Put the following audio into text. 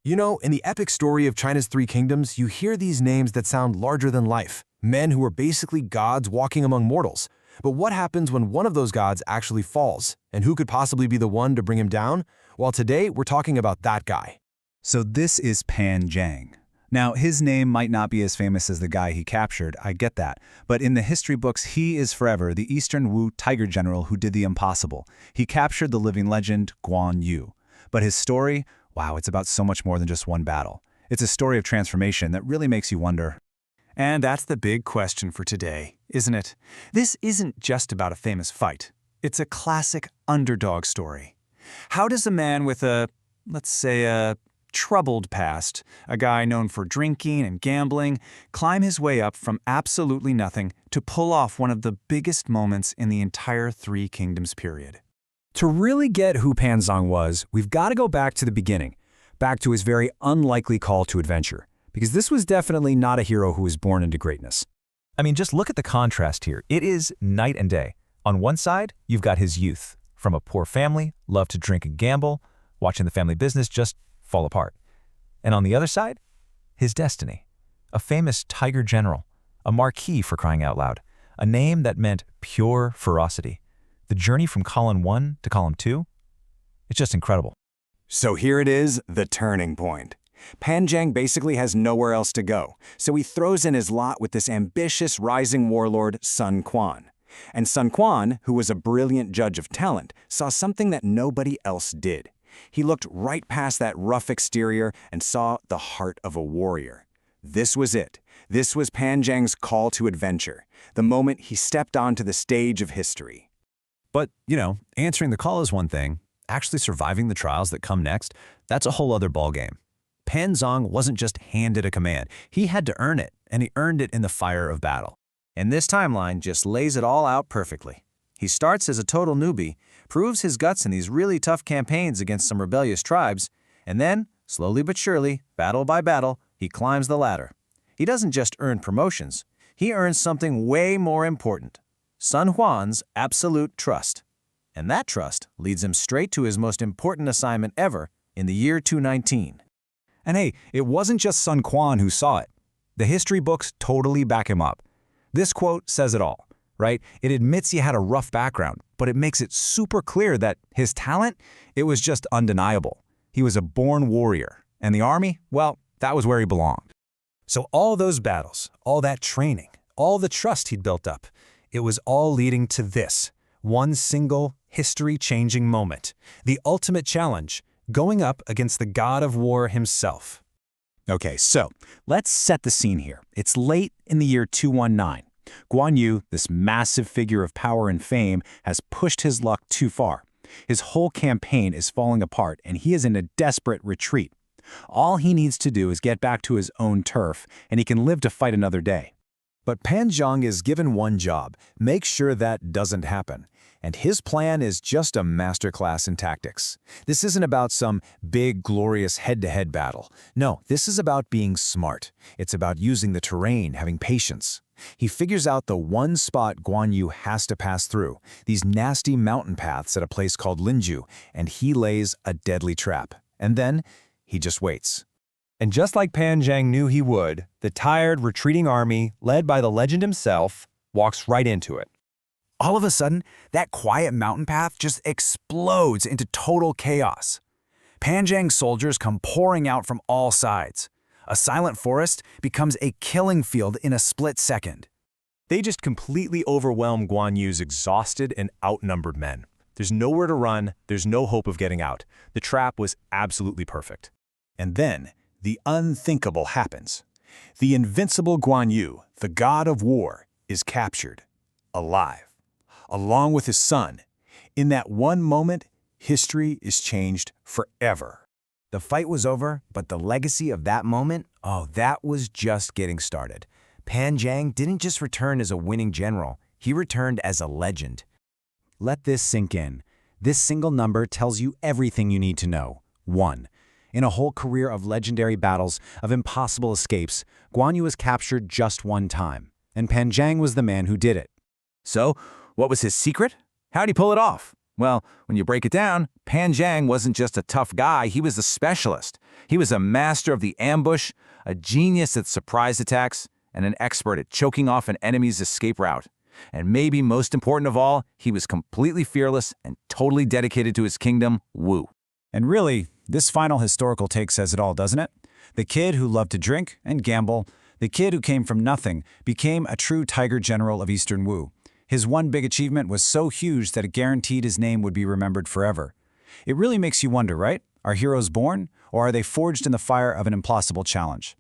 You know, in the epic story of China's three kingdoms, you hear these names that sound larger than life, men who are basically gods walking among mortals. But what happens when one of those gods actually falls? And who could possibly be the one to bring him down? Well, today we're talking about that guy. So this is Pan Zhang. Now, his name might not be as famous as the guy he captured, I get that. But in the history books, he is forever the Eastern Wu Tiger General who did the impossible. He captured the living legend, Guan Yu. But his story, wow, it's about so much more than just one battle. It's a story of transformation that really makes you wonder. And that's the big question for today, isn't it? This isn't just about a famous fight. It's a classic underdog story. How does a man with let's say a troubled past, a guy known for drinking and gambling, climb his way up from absolutely nothing to pull off one of the biggest moments in the entire Three Kingdoms period? To really get who Pan Zhang was, we've got to go back to the beginning, back to his very unlikely call to adventure, because this was definitely not a hero who was born into greatness. I mean, just look at the contrast here. It is night and day. On one side, you've got his youth, from a poor family, loved to drink and gamble, watching the family business just fall apart. And on the other side, his destiny. A famous Tiger General, a marquis for crying out loud, a name that meant pure ferocity. The journey from column 1 to column 2, it's just incredible. So here it is, the turning point. Pan Zhang basically has nowhere else to go, so he throws in his lot with this ambitious rising warlord, Sun Quan. And Sun Quan, who was a brilliant judge of talent, saw something that nobody else did. He looked right past that rough exterior and saw the heart of a warrior. This was it. This was Pan Zhang's call to adventure, the moment he stepped onto the stage of history. But, answering the call is one thing. Actually surviving the trials that come next, that's a whole other ballgame. Pan Zhang wasn't just handed a command. He had to earn it, and he earned it in the fire of battle. And this timeline just lays it all out perfectly. He starts as a total newbie, proves his guts in these really tough campaigns against some rebellious tribes, and then, slowly but surely, battle by battle, he climbs the ladder. He doesn't just earn promotions, he earns something way more important: Sun Quan's absolute trust. And that trust leads him straight to his most important assignment ever in the year 219. And hey, it wasn't just Sun Quan who saw it. The history books totally back him up. This quote says it all, right? It admits he had a rough background, but it makes it super clear that his talent, it was just undeniable. He was a born warrior, and the army, well, that was where he belonged. So all those battles, all that training, all the trust he'd built up, it was all leading to this, one single history-changing moment, the ultimate challenge, going up against the god of war himself. Okay, so let's set the scene here. It's late in the year 219. Guan Yu, this massive figure of power and fame, has pushed his luck too far. His whole campaign is falling apart, and he is in a desperate retreat. All he needs to do is get back to his own turf, and he can live to fight another day. But Pan Zhang is given one job: make sure that doesn't happen. And his plan is just a masterclass in tactics. This isn't about some big, glorious head-to-head battle. No, this is about being smart. It's about using the terrain, having patience. He figures out the one spot Guan Yu has to pass through, these nasty mountain paths at a place called Linju, and he lays a deadly trap. And then he just waits. And just like Pan Zhang knew he would, the tired, retreating army, led by the legend himself, walks right into it. All of a sudden, that quiet mountain path just explodes into total chaos. Pan Zhang's soldiers come pouring out from all sides. A silent forest becomes a killing field in a split second. They just completely overwhelm Guan Yu's exhausted and outnumbered men. There's nowhere to run, there's no hope of getting out. The trap was absolutely perfect. And then, the unthinkable happens. The invincible Guan Yu, the god of war, is captured, alive, along with his son. In that one moment, history is changed forever. The fight was over, but the legacy of that moment, that was just getting started. Pan Zhang didn't just return as a winning general, he returned as a legend. Let this sink in. This single number tells you everything you need to know. 1. In a whole career of legendary battles, of impossible escapes, Guan Yu was captured just one time, and Pan Zhang was the man who did it. So, what was his secret? How'd he pull it off? Well, when you break it down, Pan Zhang wasn't just a tough guy, he was a specialist. He was a master of the ambush, a genius at surprise attacks, and an expert at choking off an enemy's escape route. And maybe most important of all, he was completely fearless and totally dedicated to his kingdom, Wu. And really, this final historical take says it all, doesn't it? The kid who loved to drink and gamble, the kid who came from nothing, became a true Tiger General of Eastern Wu. His one big achievement was so huge that it guaranteed his name would be remembered forever. It really makes you wonder, right? Are heroes born, or are they forged in the fire of an impossible challenge?